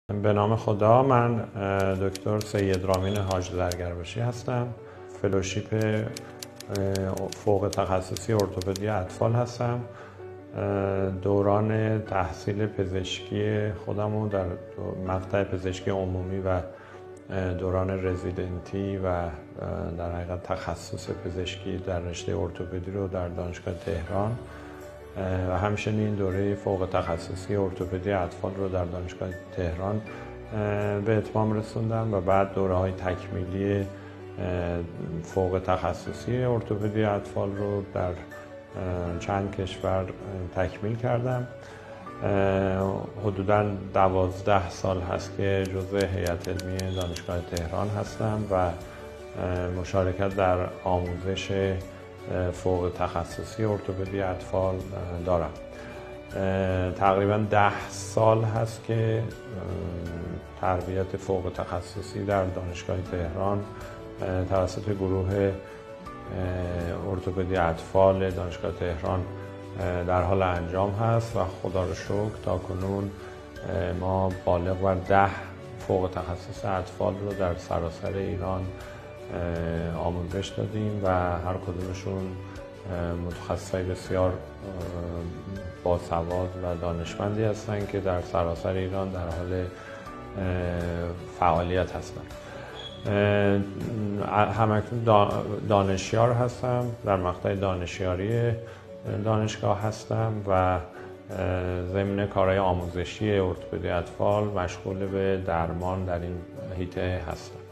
به نام خدا. من دکتر سید رامین حاج درگرباشی هستم. فلوشیپ فوق تخصصی ارتوپدی اطفال هستم. دوران تحصیل پزشکی خودم رو در مقطع پزشکی عمومی و دوران رزیدنتی و در حقیقت تخصص پزشکی در رشته ارتوپدی رو در دانشگاه تهران و همچنین دوره فوق تخصصی ارتوپدی اطفال رو در دانشگاه تهران به اتمام رسوندم و بعد دوره‌های تکمیلی فوق تخصصی ارتوپدی اطفال رو در چند کشور تکمیل کردم. حدوداً 12 سال هست که جزء هیئت علمی دانشگاه تهران هستم و مشارکت در آموزش فوق تخصصی ارتوپدی اطفال دارم. تقریباً 10 سال هست که تربیت فوق تخصصی در دانشگاه تهران توسط گروه ارتوپدی اطفال دانشگاه تهران در حال انجام هست و خدا رو شکر تا کنون ما بالغ بر 10 فوق تخصص اطفال رو در سراسر ایران آموزش دادیم و هر کدومشون متخصصای بسیار باسواد و دانشمندی هستند که در سراسر ایران در حال فعالیت هستند. همکنون دانشیار هستم، در مقطع دانشیاری دانشگاه هستم و ضمن کارهای آموزشی ارتوپدی اطفال مشغول به درمان در این حیطه هستم.